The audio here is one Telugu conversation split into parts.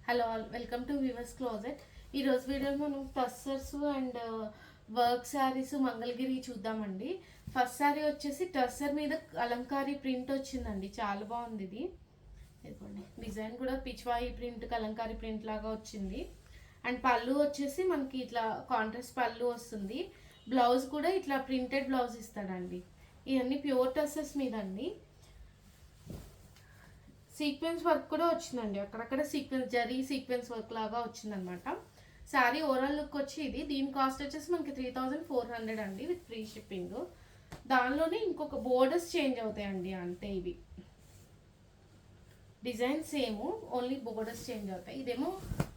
Hello all, welcome to viewers closet. ఈరోజు వీడియోలో మనం tussars and work saris Mangalagiri చూద్దామండి. ఫస్ట్ శారీ వచ్చేసి టస్సర్ మీద కలంకారీ ప్రింట్ వచ్చిందండి, చాలా బాగుంది ఇది. ఇదిగోండి, డిజైన్ కూడా పిచ్వాయి ప్రింట్ కలంకారీ ప్రింట్ లాగా వచ్చింది. అండ్ పళ్ళు వచ్చేసి మనకి ఇట్లా కాంట్రాస్ట్ పళ్ళు వస్తుంది. బ్లౌజ్ కూడా ఇట్లా ప్రింటెడ్ బ్లౌజ్ ఇస్తాడండి. ఇవన్నీ ప్యూర్ టస్సర్స్ మీద అండి. సీక్వెన్స్ వర్క్ కూడా వచ్చిందండి, అక్కడక్కడ సీక్వెన్స్ వర్క్ లాగా వచ్చిందనమాట. శారీ ఓవరాల్ లుక్ వచ్చి ఇది. దీని కాస్ట్ వచ్చేసి మనకి 3400 అండి విత్ ఫ్రీ షిప్పింగ్. దానిలోనే ఇంకొక బోర్డర్స్ చేంజ్ అవుతాయండి, అంతే. ఇవి design same, only borders change అవుతాయి. ఇదేమో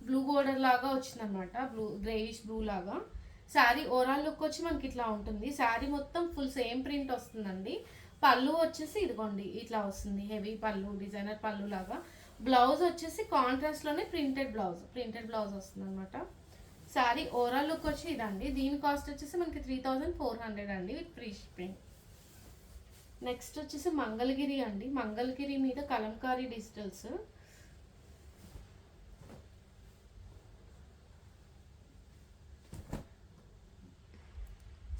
బ్లూ బోర్డర్ లాగా వచ్చిందనమాట, గ్రేయిష్ బ్లూ లాగా. శారీ ఓవరాల్ లుక్ వచ్చి మనకి ఇట్లా ఉంటుంది. శారీ మొత్తం ఫుల్ సేమ్ ప్రింట్ వస్తుందండి. పళ్ళు వచ్చేసి ఇదిగోండి ఇట్లా వస్తుంది, హెవీ పళ్ళు, డిజైనర్ పళ్ళు లాగా. బ్లౌజ్ వచ్చేసి కాంట్రాస్ట్లోనే ప్రింటెడ్ బ్లౌజ్ వస్తుంది అనమాట. శారీ ఓవరాల్ లుక్ వచ్చి ఇదండి. దీని కాస్ట్ వచ్చేసి మనకి 3400 అండి విత్ ఫ్రీ షిప్పింగ్. నెక్స్ట్ వచ్చేసి మంగళగిరి అండి. మంగళగిరి మీద Kalamkari digitals.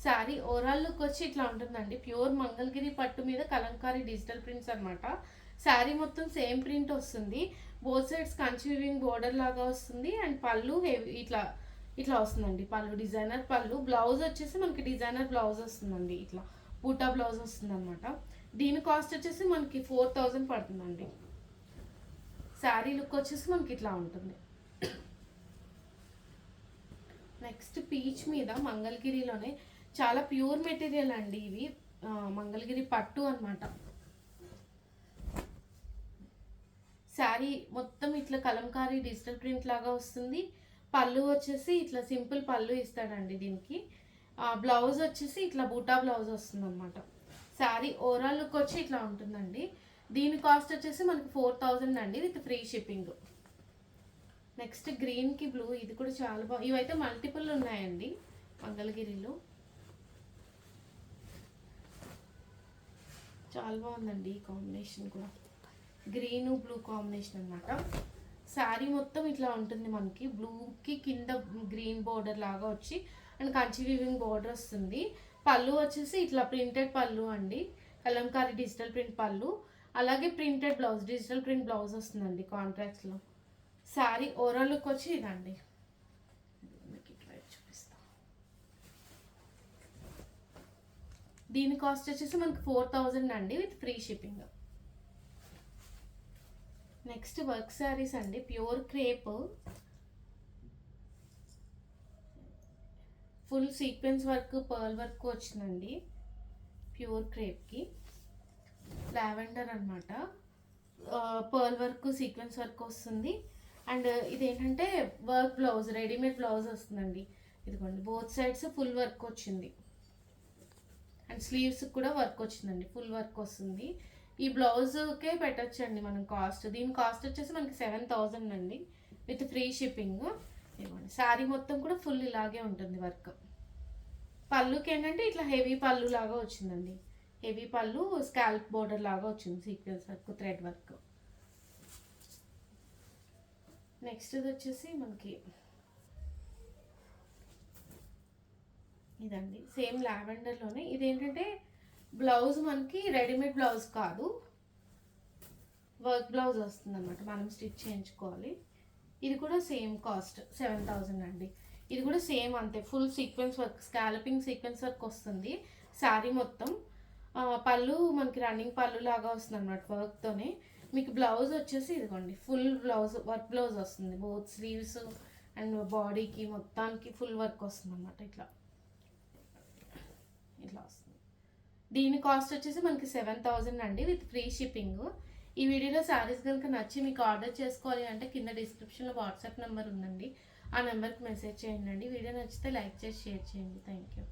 Sari overall look వచ్చి ఇట్లా ఉంటుందండి. ప్యూర్ మంగళగిరి పట్టు మీద కలంకారీ డిజిటల్ ప్రింట్స్ అనమాట. శారీ మొత్తం సేమ్ ప్రింట్ వస్తుంది. Both sides Kanchi weaving border లాగా వస్తుంది. అండ్ పళ్ళు హెవీ ఇట్లా ఇట్లా వస్తుందండి. పళ్ళు డిజైనర్ పళ్ళు. బ్లౌజ్ వచ్చేసి మనకి డిజైనర్ బ్లౌజ్ వస్తుందండి, ఇట్లా బూటా బ్లౌజ్ వస్తుంది అనమాట. దీని కాస్ట్ వచ్చేసి మనకి 4000 పడుతుందండి. శారీ లుక్ వచ్చేసి మనకి ఇట్లా ఉంటుంది. నెక్స్ట్ పీచ్ మీద మంగళగిరిలోనే చాలా ప్యూర్ మెటీరియల్ అండి ఇవి. మంగళగిరి పట్టు అనమాట. శారీ మొత్తం ఇట్లా కలంకారీ డిజిటల్ ప్రింట్ లాగా వస్తుంది. పళ్ళు వచ్చేసి ఇట్లా సింపుల్ పళ్ళు ఇస్తాడండి దీనికి. బ్లౌజ్ వచ్చేసి ఇట్లా బూటా బ్లౌజ్ వస్తుంది అనమాట. శారీ ఓవరాల్ లుక్ వచ్చి ఇట్లా ఉంటుందండి. దీని కాస్ట్ వచ్చేసి మనకి 4000 అండి విత్ ఫ్రీ షిప్పింగ్. నెక్స్ట్ గ్రీన్కి బ్లూ, ఇది కూడా చాలా బాగుంది. ఇవైతే మల్టిపుల్ ఉన్నాయండి మంగళగిరిలో. చాలా బాగుందండి ఈ కాంబినేషన్ కూడా, గ్రీన్ బ్లూ కాంబినేషన్ అనమాట. శారీ మొత్తం ఇట్లా ఉంటుంది మనకి. బ్లూకి కింద గ్రీన్ బోర్డర్ లాగా వచ్చి అండ్ కంచి వీవింగ్ బోర్డర్ వస్తుంది. పళ్ళు వచ్చేసి ఇట్లా ప్రింటెడ్ పళ్ళు అండి, కలంకారీ డిజిటల్ ప్రింట్ పళ్ళు. అలాగే printed blouse, digital print blouse వస్తుందండి కాంట్రాక్ట్స్లో. శారీ ఓవరాల్ లుక్ వచ్చి ఇదండి. చూపిస్తా. దీని కాస్ట్ వచ్చేసి మనకి 4000 అండి with free shipping. Next work sarees అండి. Pure crepe, full sequence work, pearl work వచ్చిందండి. ప్యూర్ క్రేప్కి లావెండర్ అనమాట. పర్ల్ వర్క్, సీక్వెన్స్ వర్క్ వస్తుంది. అండ్ ఇదేంటంటే వర్క్ బ్లౌజ్, రెడీమేడ్ బ్లౌజ్ వస్తుందండి. ఇదిగోండి, బోత్ సైడ్స్ ఫుల్ వర్క్ వచ్చింది. అండ్ స్లీవ్స్ కూడా వర్క్ వచ్చిందండి, ఫుల్ వర్క్ వస్తుంది. ఈ బ్లౌజ్కే పెట్టచ్చండి మనం కాస్ట్. దీని కాస్ట్ వచ్చేసి మనకి 7000 అండి విత్ ఫ్రీ షిప్పింగ్. ఇవ్వండి, శారీ మొత్తం కూడా ఫుల్ ఇలాగే ఉంటుంది వర్క్. పళ్ళుకి ఏంటంటే ఇట్లా హెవీ పళ్ళు లాగా వచ్చిందండి. హెవీ పళ్ళు, స్కాల్ప్ బోర్డర్ లాగా వచ్చింది, sequence work, thread work. Next ఇది వచ్చేసి మనకి ఇదండి, సేమ్ లావెండర్లోనే. ఇదేంటంటే బ్లౌజ్ మనకి రెడీమేడ్ బ్లౌజ్ కాదు, వర్క్ బ్లౌజ్ వస్తుంది అనమాట, మనం స్టిచ్ చేయించుకోవాలి. ఇది కూడా సేమ్ కాస్ట్ 7000 అండి. ఇది కూడా సేమ్ అంతే, full sequence work, scalloping sequence work వస్తుంది శారీ మొత్తం. పళ్ళు మనకి రన్నింగ్ పళ్ళు లాగా వస్తుంది అనమాట వర్క్తోనే. మీకు బ్లౌజ్ వచ్చేసి ఇదిగోండి, ఫుల్ బ్లౌజ్, వర్క్ బ్లౌజ్ వస్తుంది. బోత్ స్లీవ్స్ అండ్ బాడీకి మొత్తానికి ఫుల్ వర్క్ వస్తుంది అనమాట. ఇట్లా ఇట్లా వస్తుంది. దీని కాస్ట్ వచ్చేసి మనకి 7000 అండి విత్ ఫ్రీ షిప్పింగ్. ఈ వీడియోలో శారీస్ కనుక నచ్చి మీకు ఆర్డర్ చేసుకోవాలి అంటే కింద డిస్క్రిప్షన్లో వాట్సాప్ నెంబర్ ఉందండి, ఆ నెంబర్కి మెసేజ్ చేయండి. వీడియో నచ్చితే లైక్ చేసి షేర్ చేయండి. Thank you.